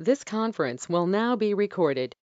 This conference will now be recorded.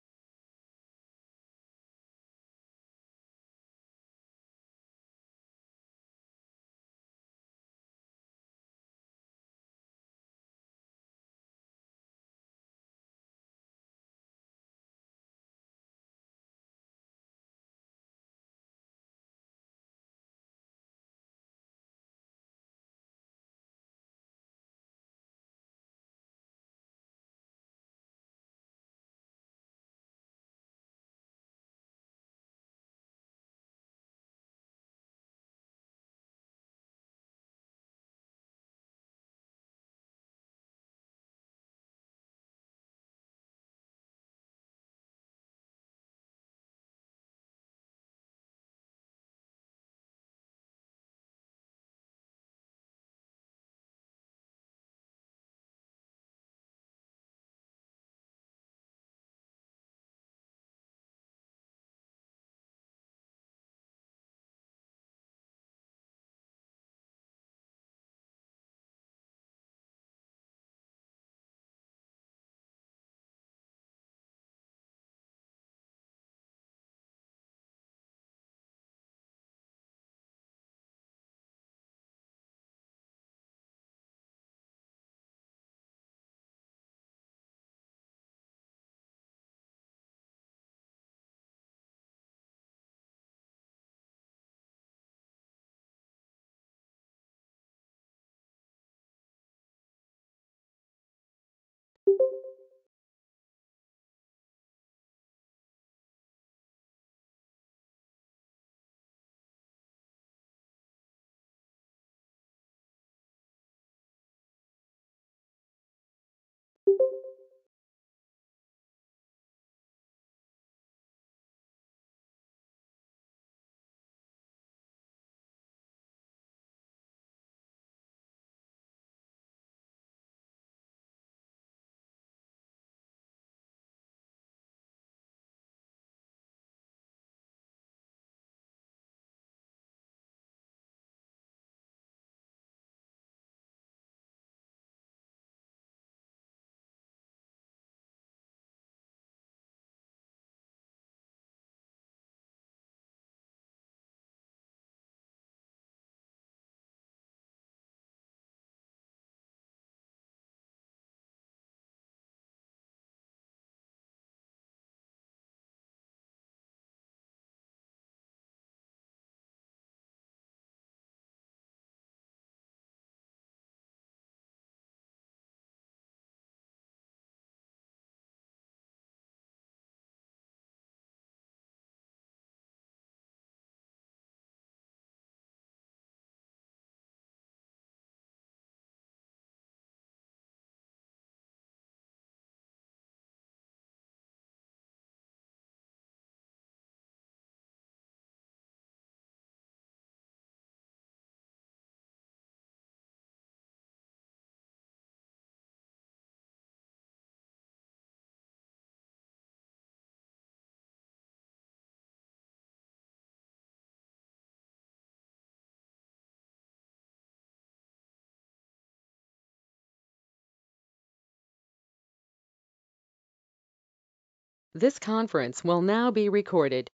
This conference will now be recorded.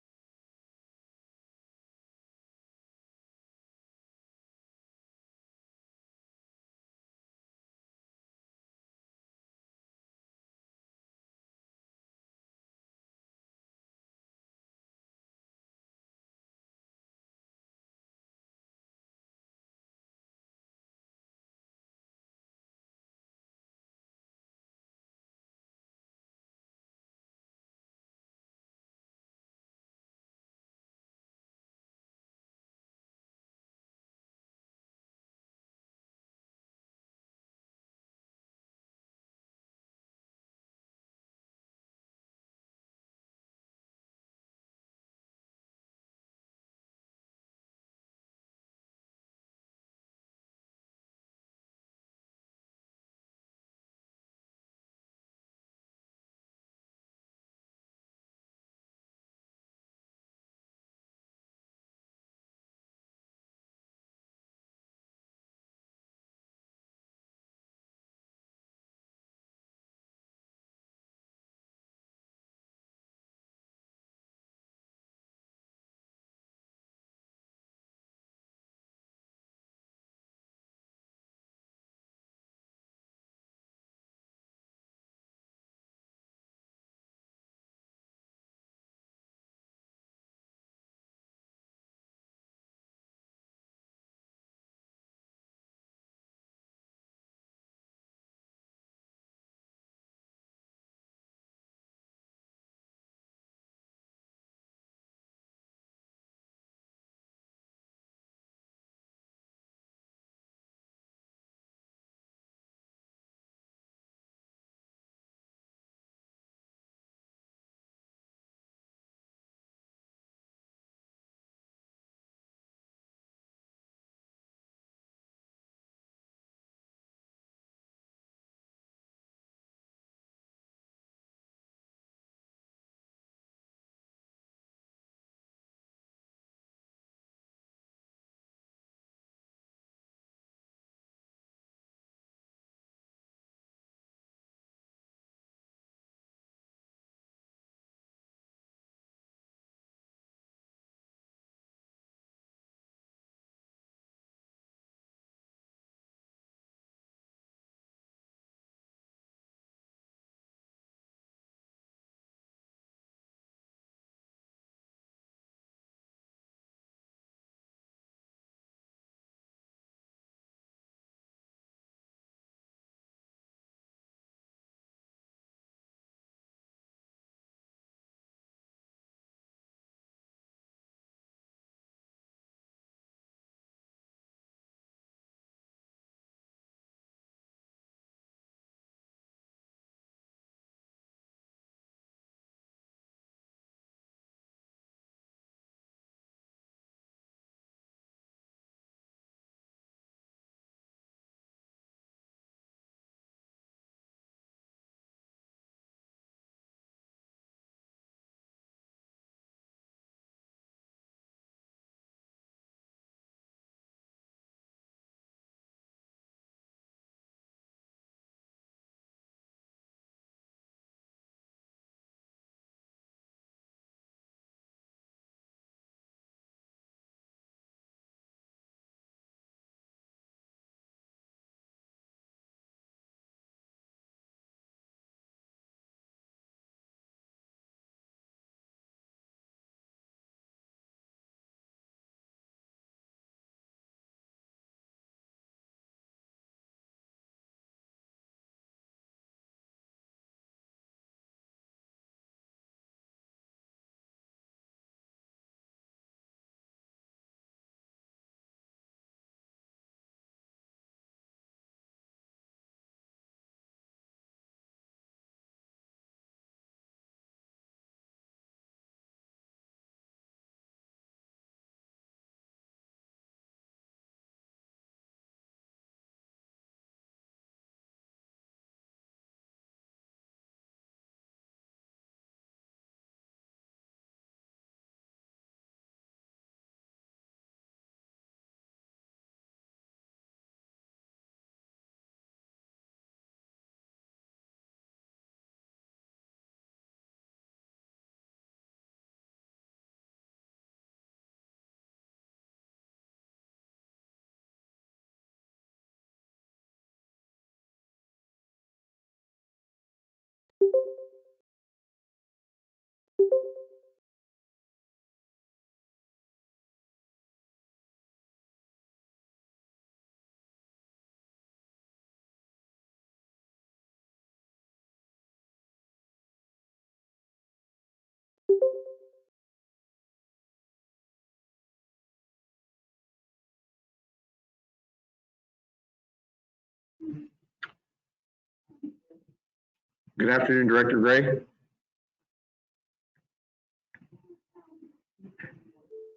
Good afternoon, Director Gray.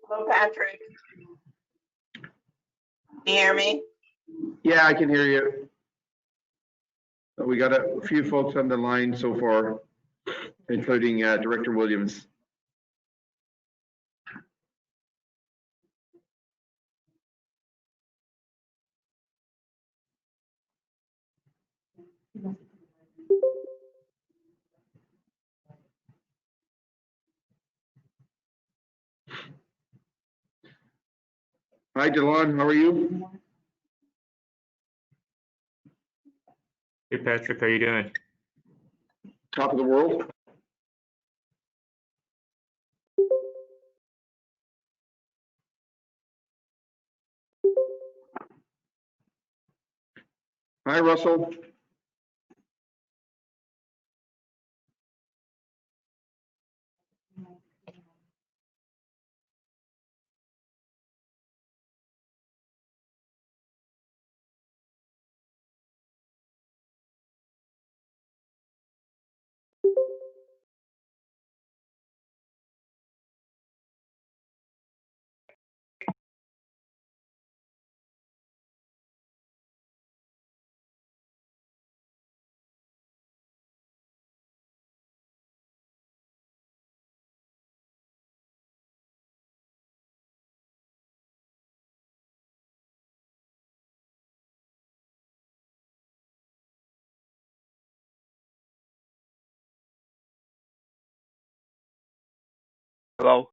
Hello, Patrick. Can you hear me? Yeah, I can hear you. We got a few folks on the line so far, including Director Williams. Hi, Delon, how are you? Hey Patrick, how you doing? Top of the world? Hi, Russell. Hello?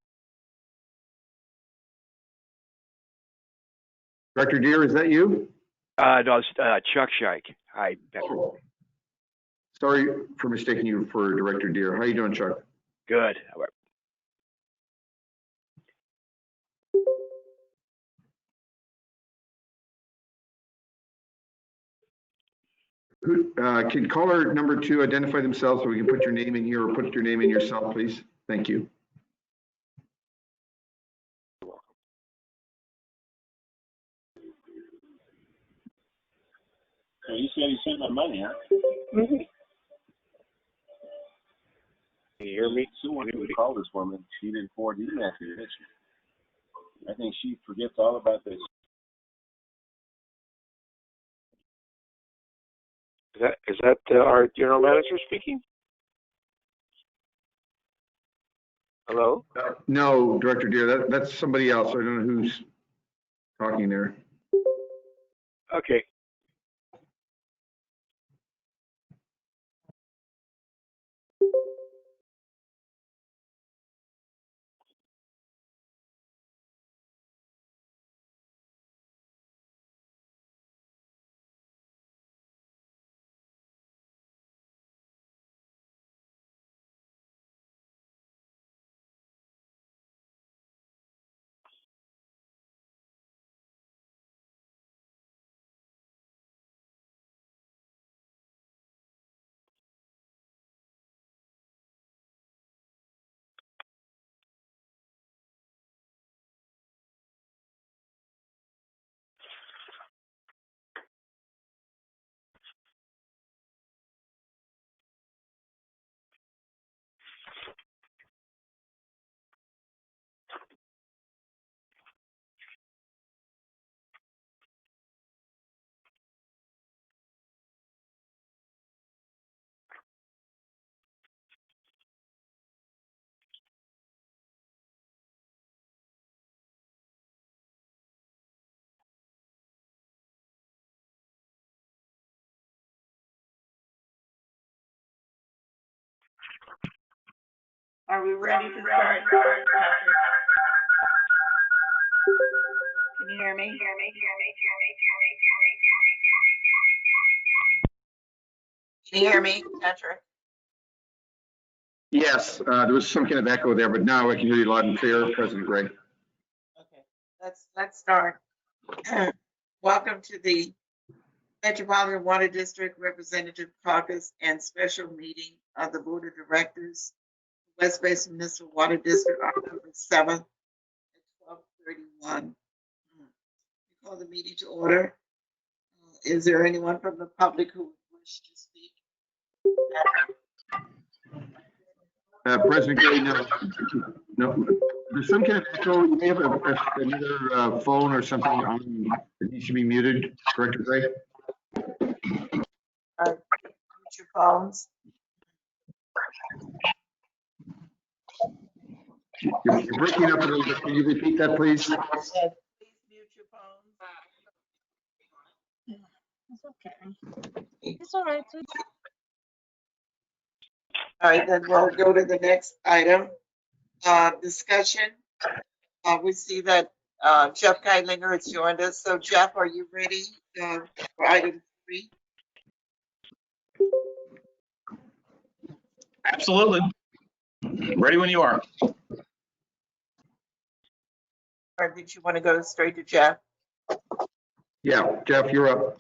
Director Deere, is that you? No, it's Chuck Shike. Hi, Patrick. Oh, sorry for mistaking you for Director Deere. How you doing, Chuck? Good. Can caller number 2 identify themselves so we can put your name in here, or put your name in yourself, please? Thank you. So you said you sent my money, huh? Can you hear me? Sue wanted to call this woman. She didn't forward the email to you, did she? I think she forgets all about this. Is that our general manager speaking? Hello? No, Director Deere, that's somebody else. I don't know who's talking there. Okay. Are we ready to start, Patrick? Can you hear me? Can you hear me, Patrick? Yes, there was some kind of echo there, but now I can hear you loud and clear, President Gray. Okay, let's start. Welcome to the Metropolitan Water District Representative Caucus and Special Meeting of the Board of Directors, West Basin Municipal Water District, October 7th at 12:31. We call the meeting to order. Is there anyone from the public who would wish to speak? President Gray, no, there's some kind of echo. You may have another phone or something on that needs to be muted, Director Gray. Mute your phones. You're breaking up a little bit. Can you repeat that, please? Please mute your phones. It's okay. It's all right. All right, then we'll go to the next item. Discussion. We see that Jeff Geitlinger has joined us. So Jeff, are you ready for item 3? Absolutely. Ready when you are. Or did you want to go straight to Jeff? Yeah, Jeff, you're up.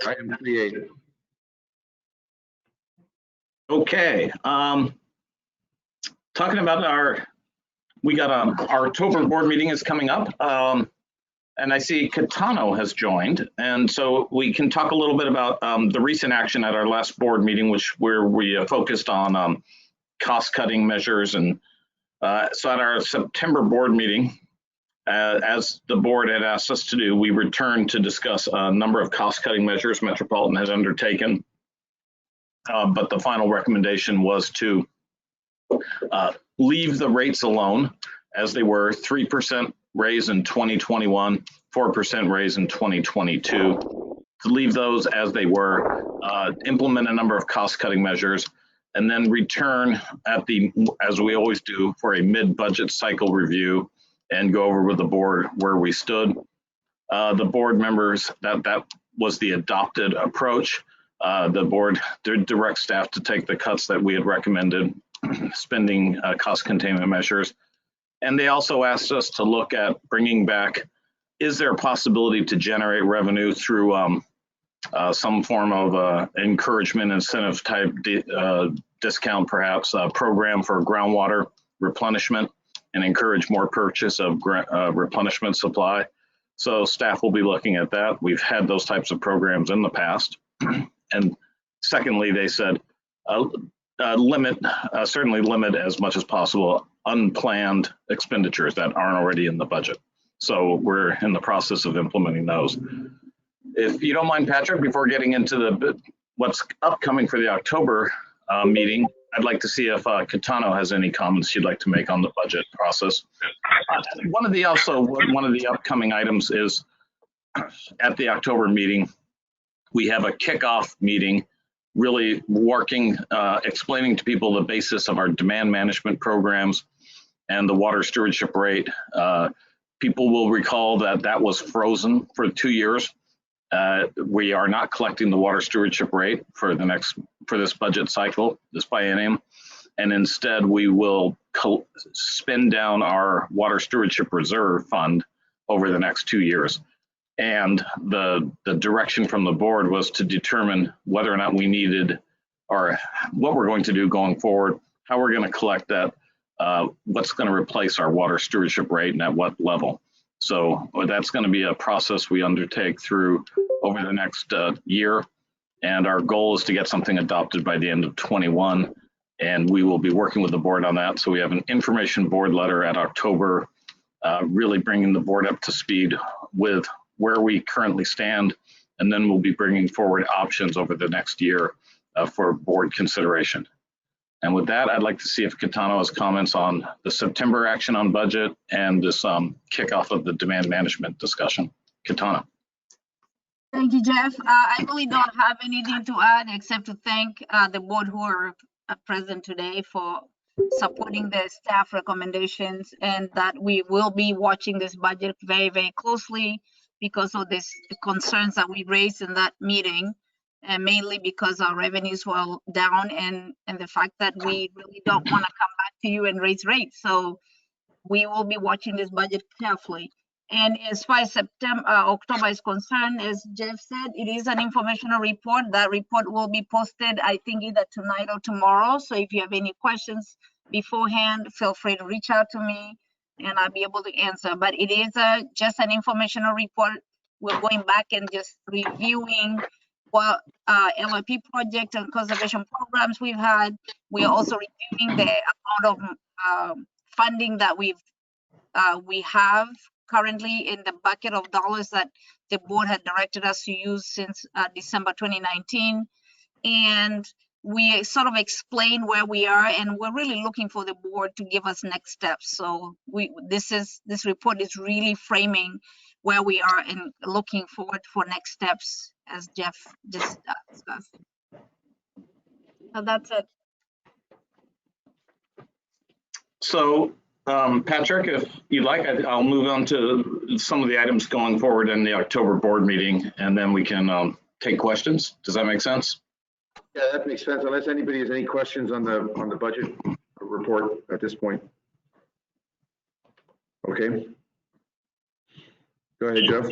Item 3A. Okay. Talking about our October board meeting is coming up. And I see Catano has joined. And so we can talk a little bit about the recent action at our last board meeting, where we focused on cost cutting measures. And so at our September board meeting, as the board had asked us to do, we returned to discuss a number of cost-cutting measures Metropolitan has undertaken. But the final recommendation was to leave the rates alone as they were, 3% raise in 2021, 4% raise in 2022. To leave those as they were, implement a number of cost-cutting measures, and then return as we always do, for a mid-budget cycle review and go over with the board where we stood. The board members, that was the adopted approach. The board did direct staff to take the cuts that we had recommended, spending cost containment measures. And they also asked us to look at bringing back, is there a possibility to generate revenue through some form of encouragement, incentive type discount, perhaps a program for groundwater replenishment, and encourage more purchase of replenishment supply. So staff will be looking at that. We've had those types of programs in the past. And secondly, they said certainly limit as much as possible unplanned expenditures that aren't already in the budget. So we're in the process of implementing those. If you don't mind, Patrick, before getting into what's upcoming for the October meeting, I'd like to see if Catano has any comments she'd like to make on the budget process. One of the upcoming items is at the October meeting, we have a kickoff meeting, really working, explaining to people the basis of our demand management programs and the water stewardship rate. People will recall that was frozen for 2 years. We are not collecting the water stewardship rate for this budget cycle, this biennium, and instead we will spend down our water stewardship reserve fund over the next 2 years. And the direction from the board was to determine whether or not we needed, or what we're going to do going forward, how we're going to collect that, what's going to replace our water stewardship rate and at what level. So that's going to be a process we undertake through over the next year. And our goal is to get something adopted by the end of 21. And we will be working with the board on that. So we have an information board letter at October, really bringing the board up to speed with where we currently stand. And then we'll be bringing forward options over the next year for board consideration. And with that, I'd like to see if Catano has comments on the September action on budget and this kickoff of the demand management discussion. Catano. Thank you, Jeff. I really don't have anything to add except to thank the board who are present today for supporting the staff recommendations, and that we will be watching this budget very, very closely because of the concerns that we raised in that meeting, and mainly because our revenues were down and the fact that we really don't want to come back to you and raise rates. So we will be watching this budget carefully. And as far as October is concerned, as Jeff said, it is an informational report. That report will be posted, I think, either tonight or tomorrow. So if you have any questions beforehand, feel free to reach out to me and I'll be able to answer. But it is just an informational report. We're going back and just reviewing LIP project and conservation programs we've had. We are also reviewing the amount of funding that we have currently in the bucket of dollars that the board had directed us to use since December 2019. And we sort of explain where we are, and we're really looking for the board to give us next steps. So this report is really framing where we are and looking forward for next steps, as Jeff just discussed. So that's it. So, Patrick, if you'd like, I'll move on to some of the items going forward in the October board meeting, and then we can take questions. Does that make sense? Yeah, that makes sense. Unless anybody has any questions on the budget report at this point. Okay. Go ahead, Jeff.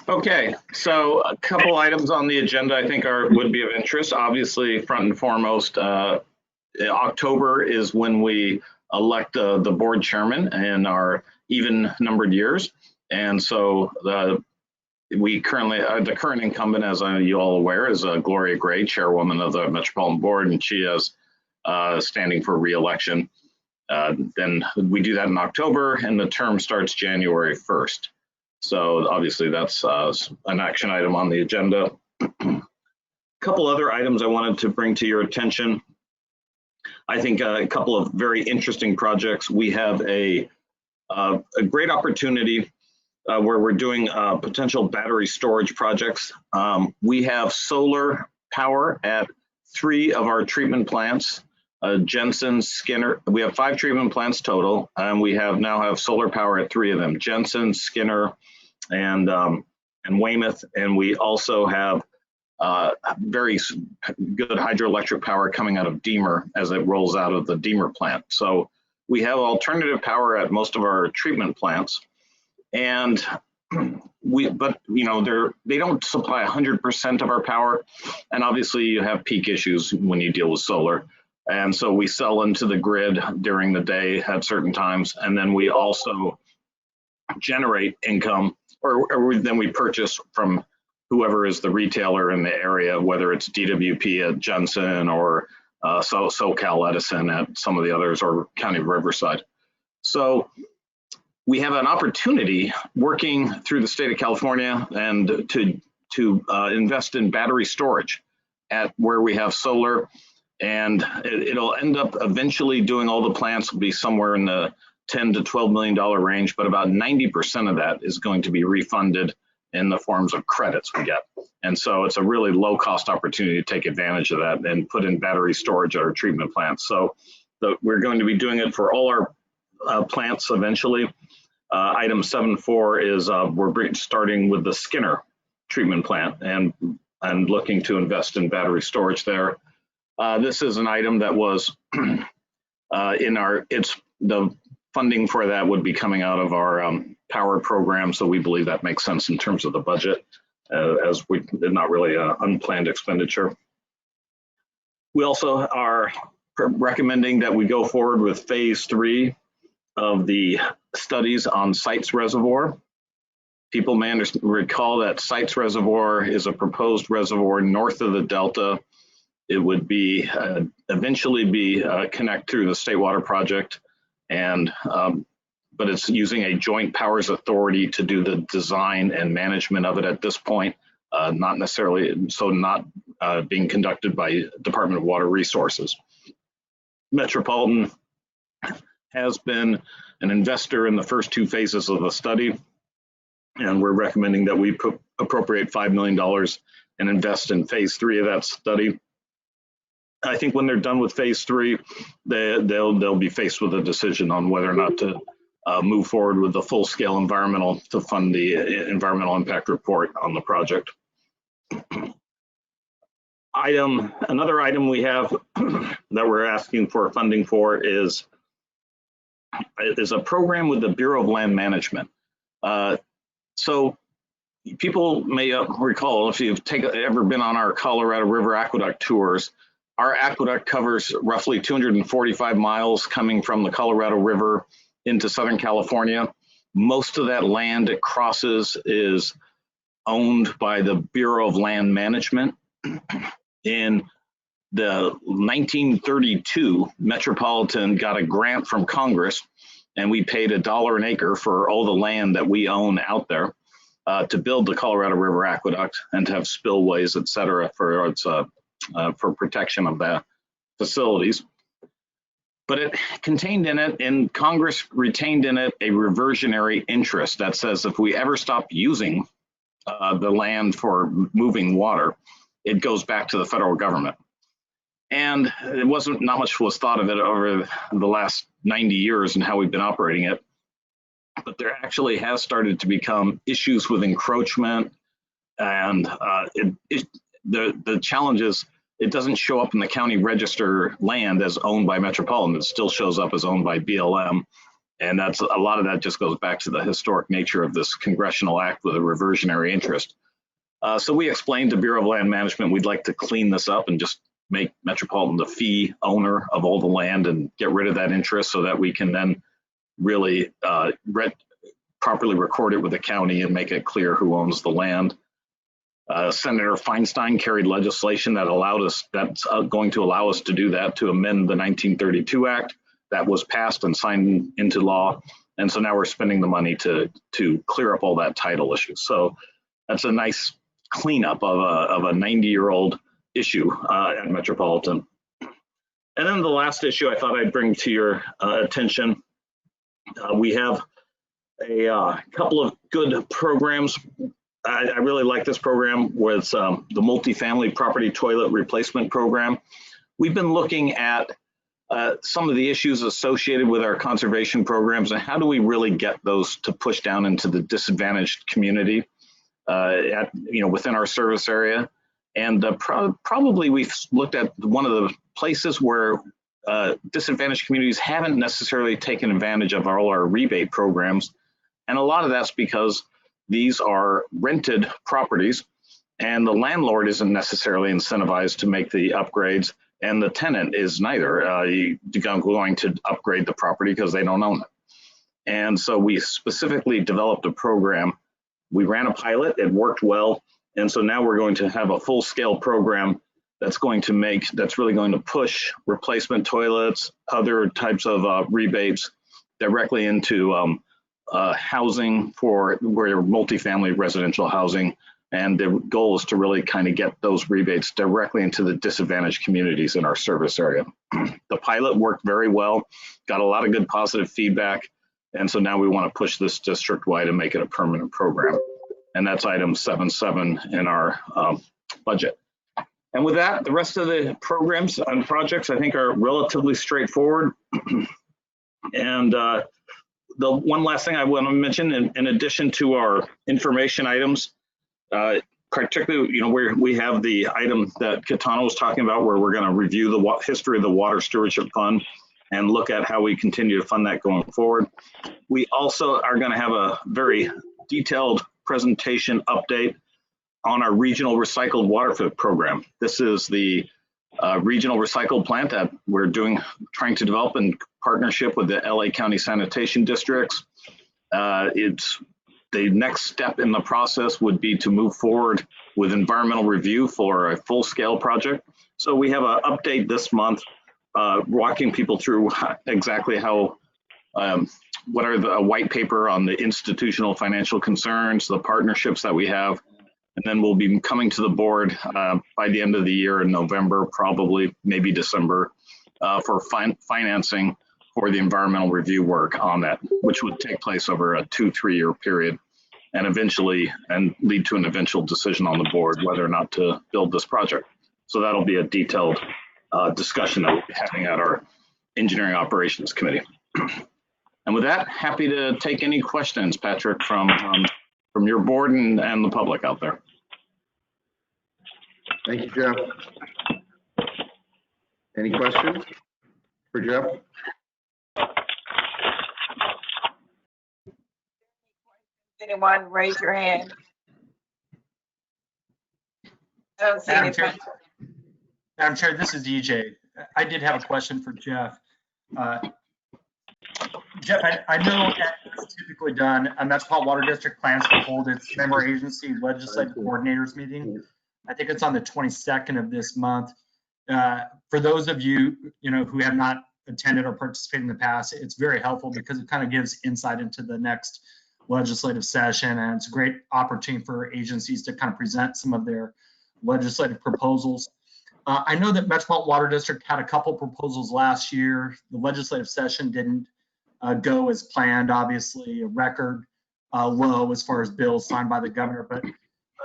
Okay, so a couple items on the agenda I think would be of interest. Obviously, front and foremost, October is when we elect the board chairman in our even numbered years. And so we currently, the current incumbent, as you all aware, is Gloria Gray, chairwoman of the Metropolitan Board, and she is standing for re-election. Then we do that in October, and the term starts January 1st. So obviously that's an action item on the agenda. A couple other items I wanted to bring to your attention. I think a couple of very interesting projects. We have a great opportunity where we're doing potential battery storage projects. We have solar power at 3 of our treatment plants, Jensen, Skinner. We have 5 treatment plants total, and we now have solar power at 3 of them, Jensen, Skinner, and Weymouth. And we also have very good hydroelectric power coming out of Deemer as it rolls out of the Deemer plant. So we have alternative power at most of our treatment plants. And but you know, they don't supply 100% of our power, and obviously you have peak issues when you deal with solar. And so we sell into the grid during the day at certain times, and then we also generate income, or then we purchase from whoever is the retailer in the area, whether it's DWP at Jensen or SoCal Edison at some of the others, or County of Riverside. So we have an opportunity working through the state of California and to invest in battery storage at where we have solar, and it'll end up eventually doing all the plants will be somewhere in the $10 to $12 million range, but about 90% of that is going to be refunded in the forms of credits we get. And so it's a really low cost opportunity to take advantage of that and put in battery storage at our treatment plants. So we're going to be doing it for all our plants eventually. Item 7.4 is we're starting with the Skinner treatment plant and looking to invest in battery storage there. This is an item that was the funding for that would be coming out of our power program, so we believe that makes sense in terms of the budget, as we did not really an unplanned expenditure. We also are recommending that we go forward with phase 3 of the studies on Sites Reservoir. People may recall that Sites Reservoir is a proposed reservoir north of the Delta. It would be eventually connect through the State Water Project, and but it's using a joint powers authority to do the design and management of it at this point, not necessarily, so not being conducted by Department of Water Resources. Metropolitan has been an investor in the first 2 phases of the study, and we're recommending that we appropriate $5 million and invest in phase 3 of that study. I think when they're done with phase 3, they'll be faced with a decision on whether or not to move forward with the full-scale environmental to fund the environmental impact report on the project. Another item we have that we're asking for funding for is a program with the Bureau of Land Management. So people may recall, if you've ever been on our Colorado River Aqueduct tours, our aqueduct covers roughly 245 miles coming from the Colorado River into Southern California. Most of that land it crosses is owned by the Bureau of Land Management. In the 1932, Metropolitan got a grant from Congress, and we paid $1 an acre for all the land that we own out there to build the Colorado River Aqueduct and to have spillways, et cetera, for its for protection of the facilities. But it contained in it, and Congress retained in it, a reversionary interest that says if we ever stop using the land for moving water, it goes back to the federal government. And it wasn't, not much was thought of it over the last 90 years and how we've been operating it. But there actually has started to become issues with encroachment, and the challenge is it doesn't show up in the county register land as owned by Metropolitan. It still shows up as owned by BLM. And that's a lot of that just goes back to the historic nature of this congressional act with a reversionary interest. So we explained to Bureau of Land Management, we'd like to clean this up and just make Metropolitan the fee owner of all the land and get rid of that interest so that we can then really properly record it with the county and make it clear who owns the land. Senator Feinstein carried legislation that that's going to allow us to do that, to amend the 1932 Act that was passed and signed into law. And so now we're spending the money to clear up all that title issue. So that's a nice cleanup of a 90-year-old issue at Metropolitan. And then the last issue I thought I'd bring to your attention, we have a couple of good programs. I really like this program with the multifamily property toilet replacement program. We've been looking at some of the issues associated with our conservation programs and how do we really get those to push down into the disadvantaged community within our service area. And probably we've looked at one of the places where disadvantaged communities haven't necessarily taken advantage of all our rebate programs. And a lot of that's because these are rented properties and the landlord isn't necessarily incentivized to make the upgrades, and the tenant is neither going to upgrade the property because they don't own it. And so we specifically developed a program. We ran a pilot, it worked well. And so now we're going to have a full-scale program that's really going to push replacement toilets, other types of rebates directly into housing for multifamily residential housing. And the goal is to really kind of get those rebates directly into the disadvantaged communities in our service area. The pilot worked very well, got a lot of good positive feedback. And so now we want to push this district-wide and make it a permanent program. And that's item 7.7 in our budget. And with that, the rest of the programs and projects I think are relatively straightforward. And the one last thing I want to mention, in addition to our information items, particularly, where we have the item that Katana was talking about, where we're going to review the history of the Water Stewardship Fund and look at how we continue to fund that going forward. We also are going to have a very detailed presentation update on our regional recycled water program. This is the regional recycle plant that we're trying to develop in partnership with the LA County Sanitation Districts. It's the next step in the process would be to move forward with environmental review for a full-scale project. So we have an update this month walking people through exactly how what are the white paper on the institutional financial concerns, the partnerships that we have, and then we'll be coming to the board by the end of the year in November, probably maybe December, for financing for the environmental review work on that, which would take place over a 2-3 year period, and lead to an eventual decision on the board whether or not to build this project. So that'll be a detailed discussion that we'll be having at our Engineering Operations Committee. And with that, happy to take any questions, Patrick, from your board and the public out there. Thank you, Jeff. Any questions for Jeff? Anyone raise your hand? I don't see Madam Chair, anybody. Madam Chair, this is DJ. I did have a question for Jeff. Jeff, I know as typically done, a Metropolitan Water District plans to hold its member agency legislative coordinators meeting. I think it's on the 22nd of this month. For those of you, who have not attended or participated in the past, it's very helpful because it kind of gives insight into the next legislative session, and it's a great opportunity for agencies to kind of present some of their legislative proposals. I know that Metropolitan Water District had a couple proposals last year. The legislative session didn't go as planned, obviously a record low as far as bills signed by the governor. But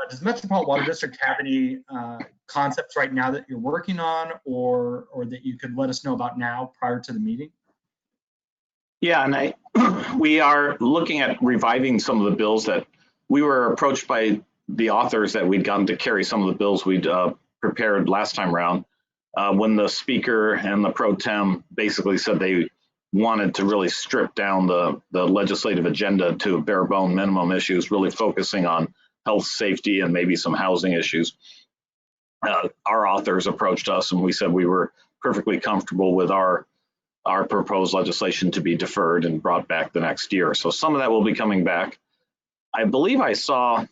does Metropolitan Water District have any concepts right now that you're working on, or that you could let us know about now prior to the meeting? Yeah, and we are looking at reviving some of the bills that we were approached by the authors that we'd gotten to carry some of the bills we'd prepared last time around, when the speaker and the pro tem basically said they wanted to really strip down the legislative agenda to bare bone minimum issues, really focusing on health, safety, and maybe some housing issues. Our authors approached us and we said we were perfectly comfortable with our proposed legislation to be deferred and brought back the next year. So some of that will be coming back. I believe I saw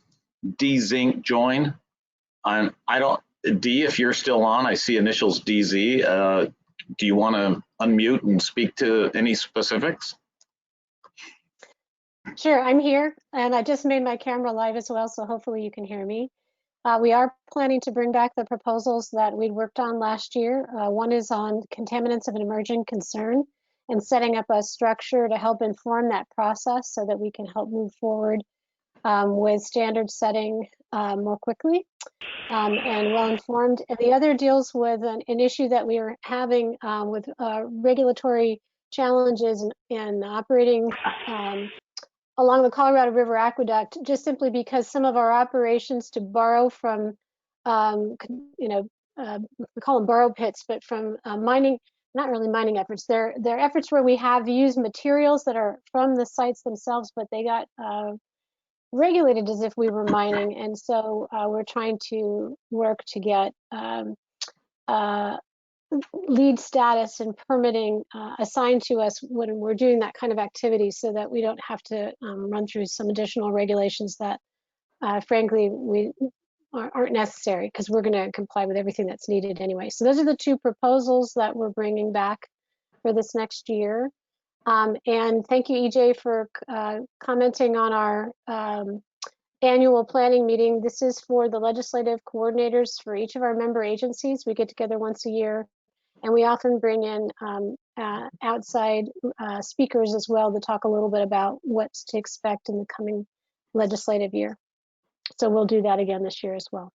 D Zink join. And D, if you're still on, I see initials DZ. Do you want to unmute and speak to any specifics? Sure, I'm here, and I just made my camera live as well, so hopefully you can hear me. We are planning to bring back the proposals that we worked on last year. One is on contaminants of an emerging concern and setting up a structure to help inform that process so that we can help move forward with standard setting more quickly and well informed. And the other deals with an issue that we are having with regulatory challenges and operating along the Colorado River Aqueduct, just simply because some of our operations to borrow from, we call them borrow pits, but from mining, not really mining efforts. They're efforts where we have used materials that are from the sites themselves, but they got regulated as if we were mining. And so we're trying to work to get lead status and permitting assigned to us when we're doing that kind of activity, so that we don't have to run through some additional regulations that frankly we aren't necessary, because we're going to comply with everything that's needed anyway. So those are the two proposals that we're bringing back for this next year. And thank you, EJ, for commenting on our annual planning meeting. This is for the legislative coordinators for each of our member agencies. We get together once a year, and we often bring in outside speakers as well to talk a little bit about what's to expect in the coming legislative year. So we'll do that again this year as well.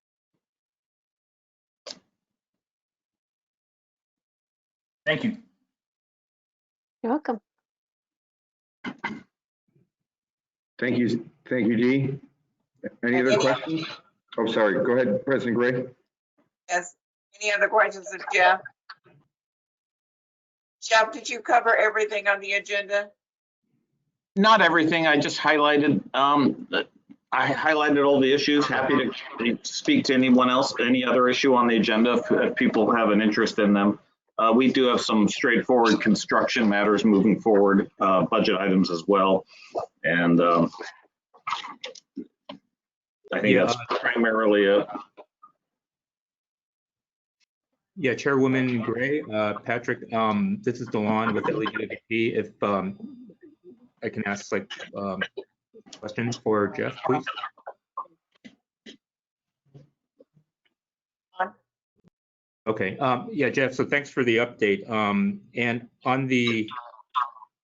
Thank you. You're welcome. Thank you, Dee. Any other questions? Oh, sorry, go ahead, President Gray. Yes, any other questions of Jeff? Jeff, did you cover everything on the agenda? Not everything. I just highlighted. I highlighted all the issues. Happy to speak to anyone else, any other issue on the agenda if people have an interest in them. We do have some straightforward construction matters moving forward, budget items as well, and I think that's primarily it. Yeah, Chairwoman Gray, Patrick, this is Delon with LEWP. If I can ask questions for Jeff, please. Okay, yeah, Jeff, so thanks for the update. And on the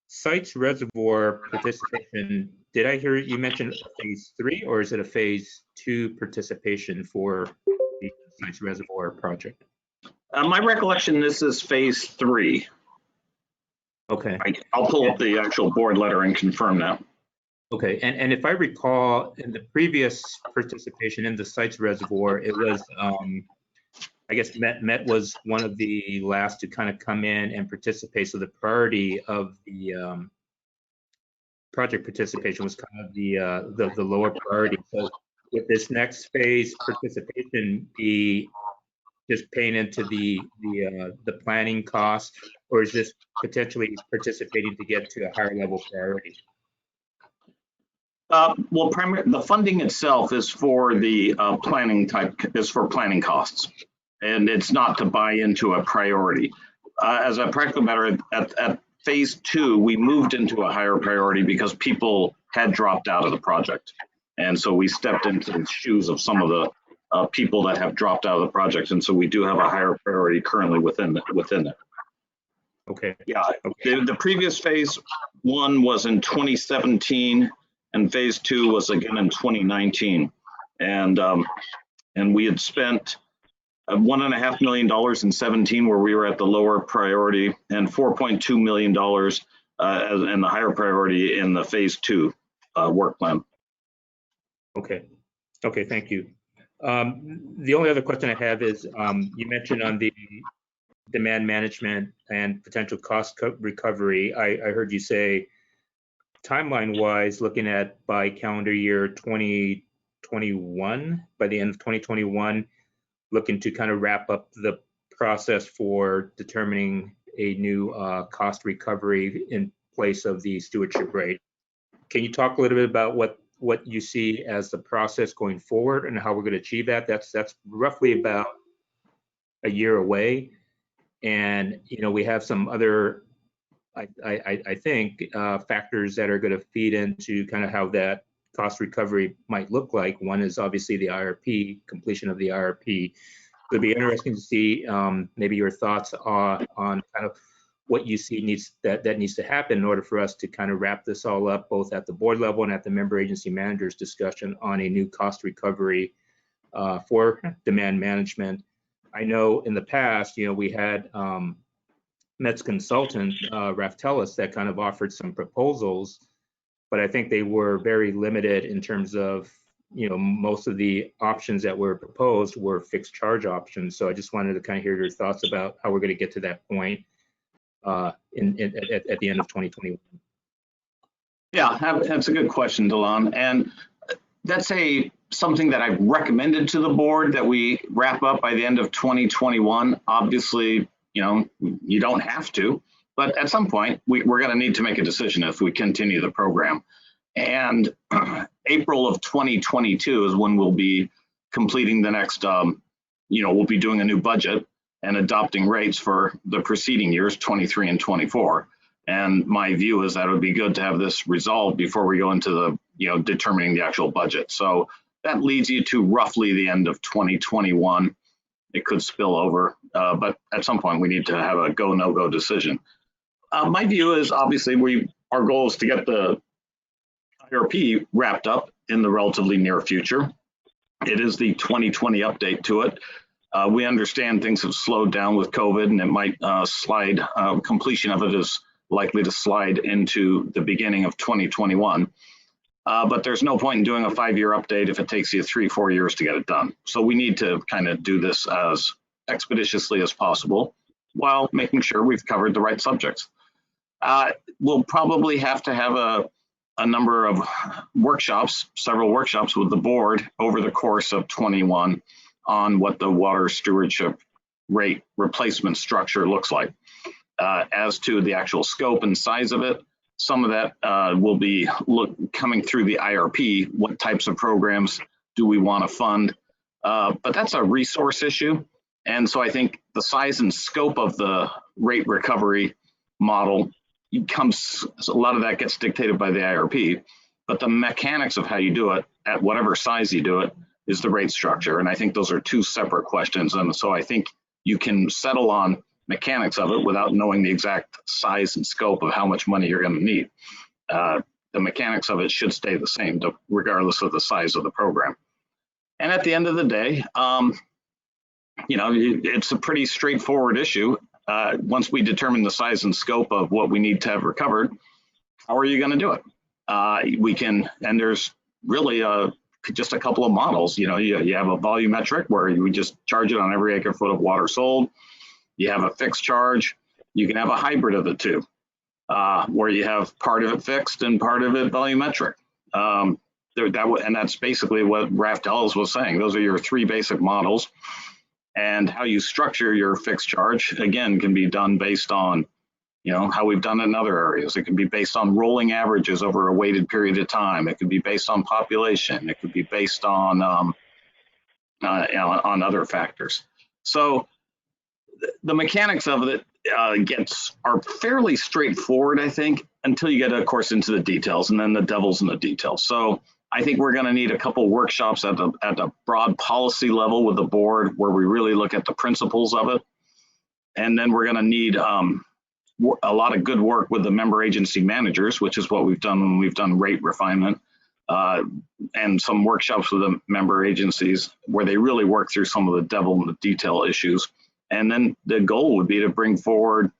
sites reservoir participation, did I hear you mention phase 3, or is it a phase 2 participation for the sites reservoir project? My recollection, this is phase 3. Okay. I'll pull up the actual board letter and confirm that. Okay, and if I recall, in the previous participation in the sites reservoir, it was, I guess Met was one of the last to kind of come in and participate. So the priority of the project participation was kind of the lower priority. So with this next phase participation be just paying into the planning cost, or is this potentially participating to get to a higher level priority? Well, the funding itself is for the planning costs, and it's not to buy into a priority. As a practical matter, at phase 2, we moved into a higher priority because people had dropped out of the project. And so we stepped into the shoes of some of the people that have dropped out of the project. And so we do have a higher priority currently within it. Okay. Yeah, okay. The previous phase 1 was in 2017 and phase 2 was again in 2019. And we had spent $1.5 million in 17 where we were at the lower priority, and $4.2 million in the higher priority in the phase 2 work plan. Okay. Okay, thank you. The only other question I have is you mentioned on the demand management and potential cost recovery. I heard you say timeline wise, looking at by calendar year 2021, by the end of 2021, looking to kind of wrap up the process for determining a new cost recovery in place of the stewardship rate. Can you talk a little bit about what you see as the process going forward and how we're going to achieve that? That's roughly about a year away, and we have some other, I think, factors that are going to feed into kind of how that cost recovery might look like. One is obviously the IRP, completion of the IRP. It'd be interesting to see maybe your thoughts on kind of what you see needs to happen in order for us to kind of wrap this all up, both at the board level and at the member agency managers discussion on a new cost recovery for demand management. I know in the past, we had Met's consultant, Raftelis, that kind of offered some proposals, but I think they were very limited in terms of, most of the options that were proposed were fixed charge options. So I just wanted to kind of hear your thoughts about how we're going to get to that point at the end of 2021. Yeah, that's a good question, Delon. And that's something that I've recommended to the board that we wrap up by the end of 2021. Obviously, you don't have to, but at some point we're going to need to make a decision if we continue the program. And April of 2022 is when we'll be completing the next, we'll be doing a new budget and adopting rates for the preceding years, 23 and 24. And my view is that it would be good to have this resolved before we go into the, determining the actual budget. So that leads you to roughly the end of 2021. It could spill over, but at some point we need to have a go, no-go decision. My view is obviously our goal is to get the IRP wrapped up in the relatively near future. It is the 2020 update to it. We understand things have slowed down with COVID and it might slide, completion of it is likely to slide into the beginning of 2021. But there's no point in doing a 5-year update if it takes you 3-4 years to get it done. So we need to kind of do this as expeditiously as possible while making sure we've covered the right subjects. We'll probably have to have a number of workshops, several workshops with the board over the course of 21 on what the water stewardship rate replacement structure looks like. As to the actual scope and size of it, some of that will be coming through the IRP. What types of programs do we want to fund? But that's a resource issue. And so I think the size and scope of the rate recovery model a lot of that gets dictated by the IRP, but the mechanics of how you do it at whatever size you do it is the rate structure. And I think those are two separate questions. And so I think you can settle on mechanics of it without knowing the exact size and scope of how much money you're going to need. The mechanics of it should stay the same regardless of the size of the program. And at the end of the day, it's a pretty straightforward issue. Once we determine the size and scope of what we need to have recovered, how are you going to do it? And there's really just a couple of models. You have a volumetric where you just charge it on every acre foot of water sold. You have a fixed charge. You can have a hybrid of the two, where you have part of it fixed and part of it volumetric. And that's basically what Raftelis was saying. Those are your 3 basic models. And how you structure your fixed charge, again, can be done based on, how we've done it in other areas. It can be based on rolling averages over a weighted period of time. It could be based on population. It could be based on other factors. So the mechanics of it are fairly straightforward, I think, until you get, of course, into the details, and then the devil's in the details. So I think we're going to need a couple workshops at a broad policy level with the board where we really look at the principles of it. And then we're going to need a lot of good work with the member agency managers, which is what we've done when we've done rate refinement, and some workshops with the member agencies where they really work through some of the devil in the detail issues. And then the goal would be to bring forward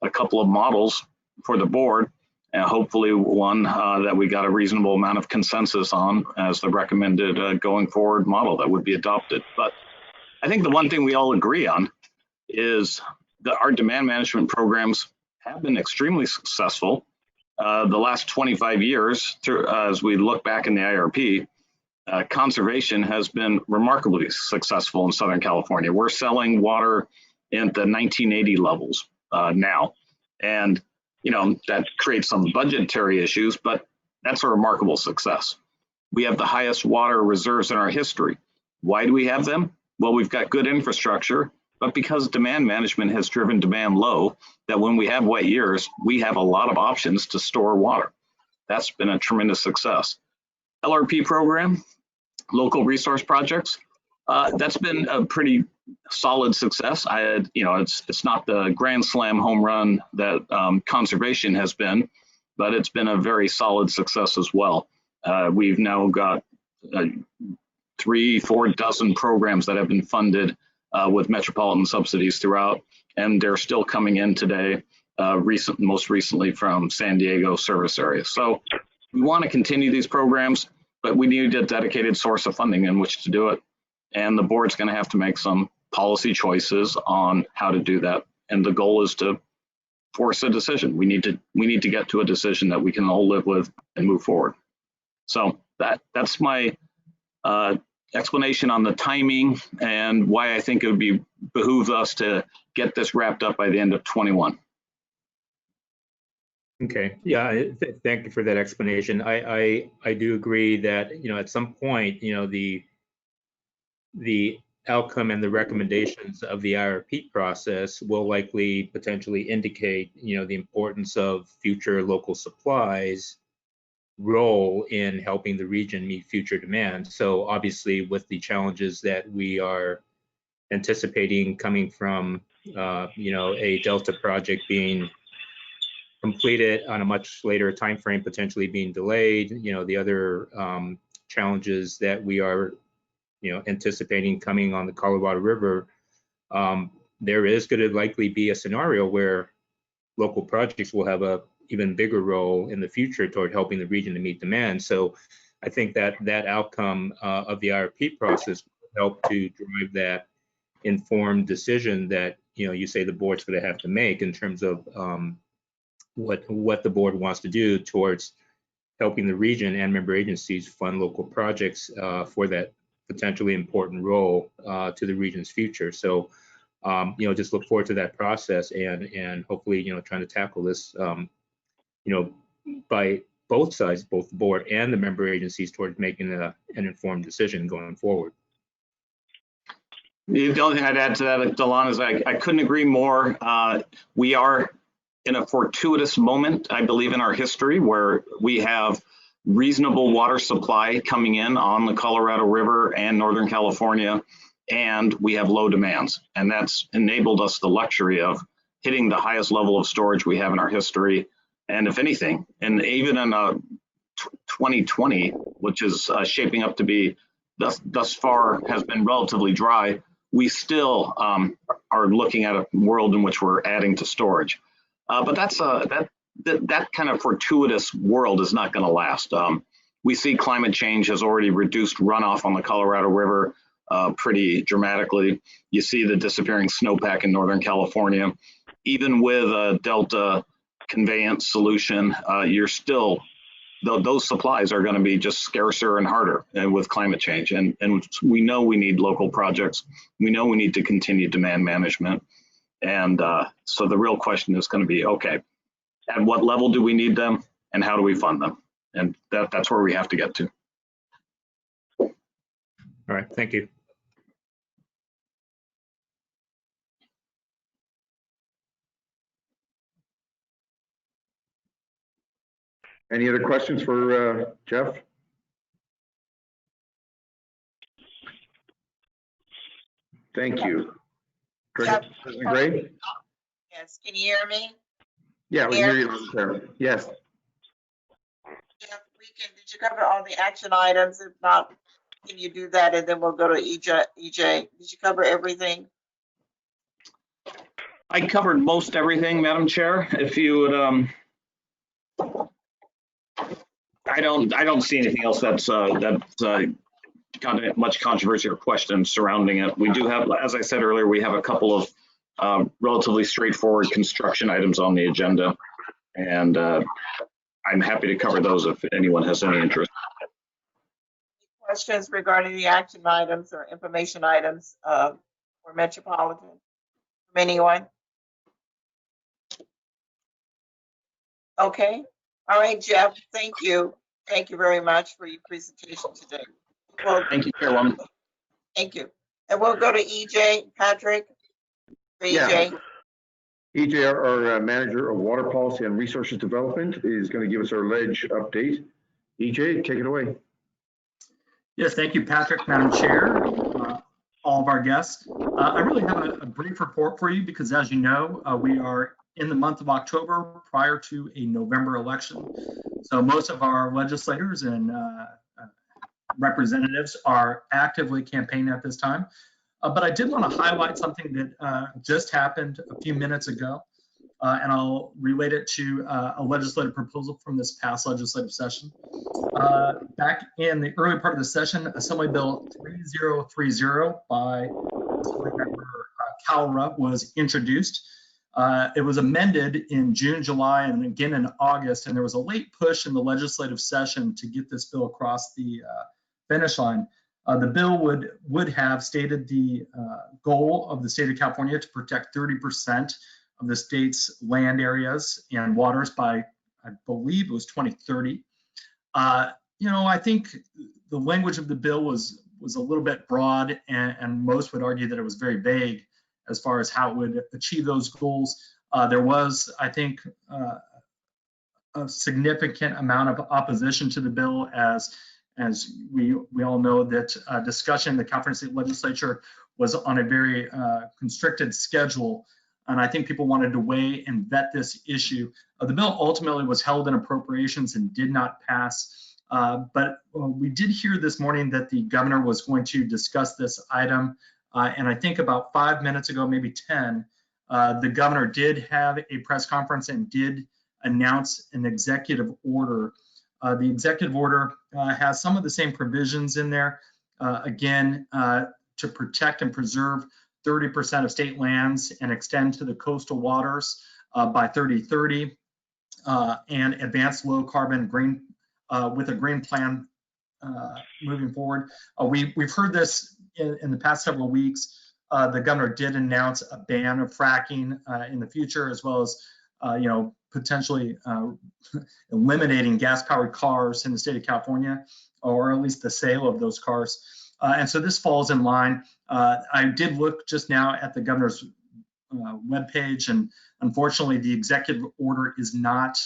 a couple of models for the board, and hopefully one that we got a reasonable amount of consensus on as the recommended going forward model that would be adopted. But I think the one thing we all agree on is that our demand management programs have been extremely successful. The last 25 years, as we look back in the IRP, conservation has been remarkably successful in Southern California. We're selling water in the 1980 levels now. And, that creates some budgetary issues, but that's a remarkable success. We have the highest water reserves in our history. Why do we have them? Well, we've got good infrastructure, but because demand management has driven demand low, that when we have wet years, we have a lot of options to store water. That's been a tremendous success. LRP program, local resource projects, that's been a pretty solid success. It's not the grand slam home run that conservation has been, but it's been a very solid success as well. We've now got 3-4 dozen programs that have been funded with Metropolitan subsidies throughout, and they're still coming in today, most recently from San Diego service area. So we want to continue these programs, but we need a dedicated source of funding in which to do it. And the board's going to have to make some policy choices on how to do that. And the goal is to force a decision. We need to get to a decision that we can all live with and move forward. So that's my explanation on the timing and why I think it would behoove us to get this wrapped up by the end of 21. Okay, yeah, thank you for that explanation. I do agree that, at some point, the outcome and the recommendations of the IRP process will likely potentially indicate, the importance of future local supplies role in helping the region meet future demand. So obviously with the challenges that we are anticipating coming from, a Delta project being completed on a much later time frame, potentially being delayed, the other challenges that we are anticipating coming on the Colorado River, there is going to likely be a scenario where local projects will have a even bigger role in the future toward helping the region to meet demand. So I think that outcome of the IRP process will help to drive that informed decision that you say the board's going to have to make in terms of what the board wants to do towards helping the region and member agencies fund local projects for that potentially important role to the region's future. So, just look forward to that process and hopefully, trying to tackle this, by both sides, both the board and the member agencies towards making an informed decision going forward. The only thing I'd add to that, Delon, is I couldn't agree more. We are in a fortuitous moment, I believe, in our history where we have reasonable water supply coming in on the Colorado River and Northern California, and we have low demands. And that's enabled us the luxury of hitting the highest level of storage we have in our history. And if anything, and even in 2020, which is shaping up to be thus far has been relatively dry, we still are looking at a world in which we're adding to storage. But that kind of fortuitous world is not going to last. We see climate change has already reduced runoff on the Colorado River pretty dramatically. You see the disappearing snowpack in Northern California. Even with a Delta conveyance solution, you're still those supplies are going to be just scarcer and harder and with climate change. And we know we need local projects. We know we need to continue demand management. And so the real question is going to be, okay, at what level do we need them and how do we fund them? And that's where we have to get to. All right, thank you. Any other questions for Jeff? Thank you. Jeff. President Gray? Yes, can you hear me? Yeah, we hear you, Chair. Yes. Jeff, did you cover all the action items? If not, can you do that? And then we'll go to EJ. Did you cover everything? I covered most everything, Madam Chair. If you would, I don't see anything else that's got much controversy or questions surrounding it. We do have, as I said earlier, we have a couple of relatively straightforward construction items on the agenda, and I'm happy to cover those if anyone has any interest. Questions regarding the action items or information items for Metropolitan from anyone? Okay. All right, Jeff, thank you. Thank you very much for your presentation today. Well, thank you, Chairwoman. Thank you. And we'll go to EJ, Patrick. EJ. Yeah. EJ, our Manager of Water Policy and Resources Development, is going to give us our ledge update. EJ, take it away. Yes, thank you, Patrick, Madam Chair, all of our guests. I really have a brief report for you because, as you know, we are in the month of October prior to a November election. So most of our legislators and representatives are actively campaigning at this time. But I did want to highlight something that just happened a few minutes ago, and I'll relate it to a legislative proposal from this past legislative session. Back in the early part of the session, Assembly Bill 3030 by Assemblymember Calra was introduced. It was amended in June, July, and again in August, and there was a late push in the legislative session to get this bill across the finish line. The bill would have stated the goal of the state of California to protect 30% of the state's land areas and waters by, I believe it was 2030. You know, I think the language of the bill was a little bit broad, and most would argue that it was very vague as far as how it would achieve those goals. There was, I think, a significant amount of opposition to the bill, as we all know that discussion in the California State Legislature was on a very constricted schedule, and I think people wanted to weigh and vet this issue. The bill ultimately was held in appropriations and did not pass, but we did hear this morning that the governor was going to discuss this item, and I think about 5 minutes ago, maybe 10, the governor did have a press conference and did announce an executive order. The executive order has some of the same provisions in there, again, to protect and preserve 30% of state lands and extend to the coastal waters by 2030, and advance low carbon green with a green plan moving forward. We've heard this in the past several weeks. The governor did announce a ban of fracking in the future, as well as you know, potentially eliminating gas-powered cars in the state of California, or at least the sale of those cars. And so this falls in line. I did look just now at the governor's webpage, and unfortunately the executive order is not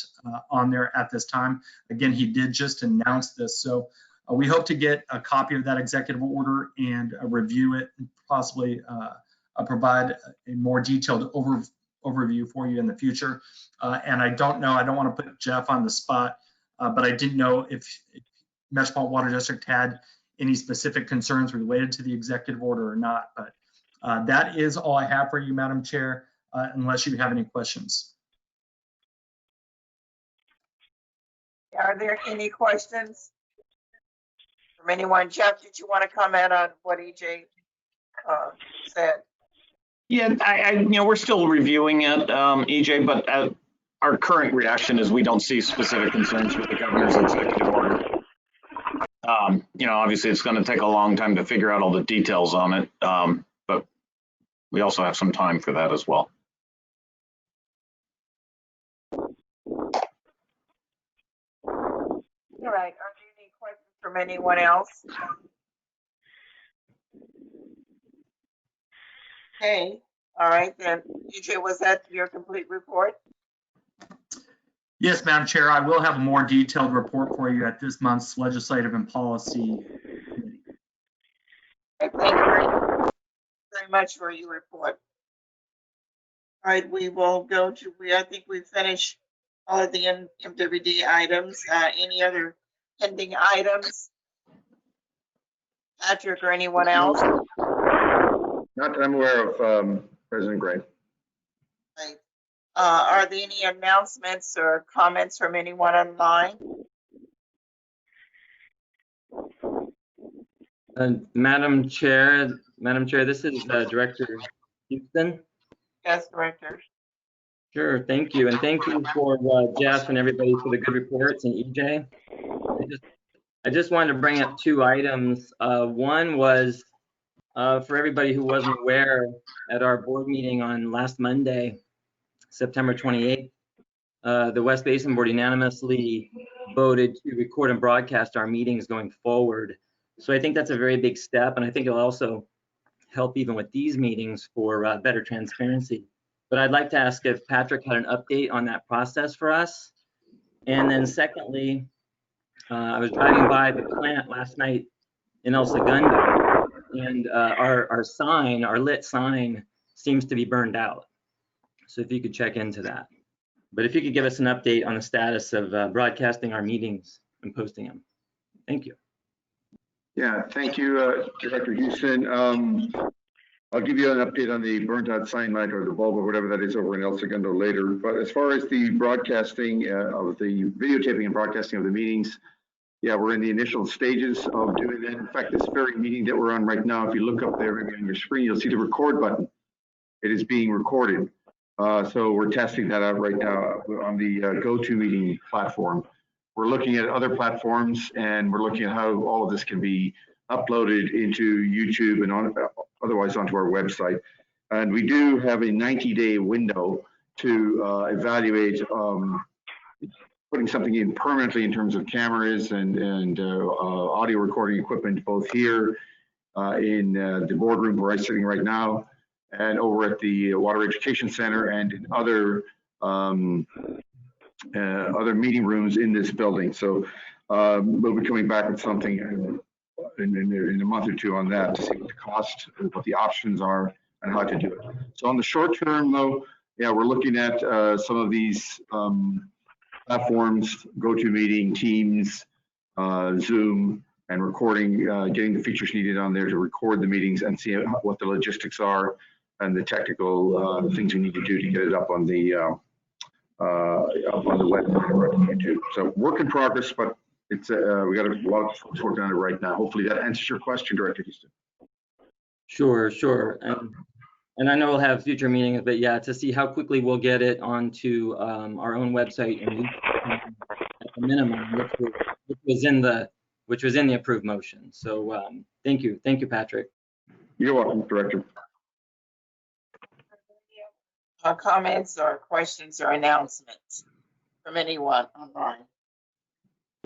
on there at this time. Again, he did just announce this. So we hope to get a copy of that executive order and review it, and possibly provide a more detailed overview for you in the future. And I don't know, I don't want to put Jeff on the spot, but I didn't know if Metropolitan Water District had any specific concerns related to the executive order or not. But that is all I have for you, Madam Chair, unless you have any questions. Are there any questions from anyone? Jeff, did you want to comment on what EJ said? Yeah, you know, we're still reviewing it, EJ, but our current reaction is we don't see specific concerns with the governor's executive order. You know, obviously it's going to take a long time to figure out all the details on it, but we also have some time for that as well. All right, are there any questions from anyone else? Okay, all right then. DJ, was that your complete report? Yes, Madam Chair, I will have a more detailed report for you at this month's Legislative and Policy Committee. Okay, thank you very much for your report. All right, we will go to, I think we finished all of the MWD items. Any other pending items? Patrick or anyone else? Not that I'm aware of, President Gray. Right. Are there any announcements or comments from anyone online? Madam Chair, this is Director Houston. Yes, Director. Sure, thank you. And thank you for Jeff and everybody for the good reports, and EJ. I just wanted to bring up two items. One was for everybody who wasn't aware, at our board meeting on last Monday, September 28th, the West Basin Board unanimously voted to record and broadcast our meetings going forward. So I think that's a very big step, and I think it'll also help even with these meetings for better transparency. But I'd like to ask if Patrick had an update on that process for us. And then secondly, I was driving by the plant last night in El Segundo, and our sign, our lit sign, seems to be burned out. So if you could check into that. But if you could give us an update on the status of broadcasting our meetings and posting them. Thank you. Yeah, thank you, Director Houston. I'll give you an update on the burnt out sign light or the bulb or whatever that is over in El Segundo later. But as far as the broadcasting of the videotaping and broadcasting of the meetings, yeah, we're in the initial stages of doing that. In fact, this very meeting that we're on right now, if you look up there maybe on your screen, you'll see the record button. It is being recorded. So we're testing that out right now on the GoToMeeting platform. We're looking at other platforms, and we're looking at how all of this can be uploaded into YouTube and otherwise onto our website. And we do have a 90-day window to evaluate putting something in permanently in terms of cameras and audio recording equipment, both here in the boardroom where I'm sitting right now, and over at the Water Education Center and in other meeting rooms in this building. So we'll be coming back with something in a month or two on that to see what the cost, what the options are, and how to do it. So on the short term, though, yeah, we're looking at some of these platforms, GoToMeeting, Teams, Zoom, and recording, getting the features needed on there to record the meetings and see what the logistics are and the technical things we need to do to get it up on the website or on YouTube. So work in progress, but it's we got a lot of folks working on it right now. Hopefully that answers your question, Director Houston. Sure. And I know we'll have future meetings, but yeah, to see how quickly we'll get it onto our own website and at the minimum, which was in the approved motion. So thank you, Patrick. You're welcome, Director. Comments or questions or announcements from anyone online?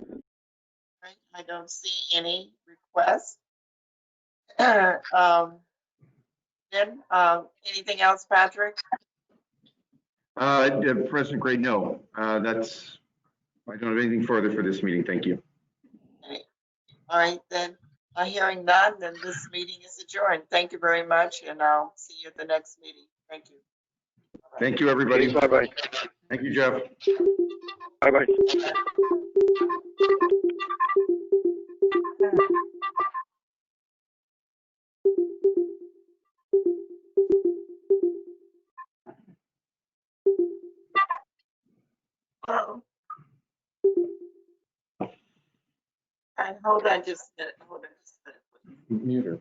Right, I don't see any requests. Then anything else, Patrick? President Gray, no. I don't have anything further for this meeting. Thank you. Okay. All right, then. Hearing none, then this meeting is adjourned. Thank you very much, and I'll see you at the next meeting. Thank you. Bye-bye. Thank you, everybody. Bye-bye. Thank you, Jeff. Bye-bye. Oh. And hold on just a minute. Mute her.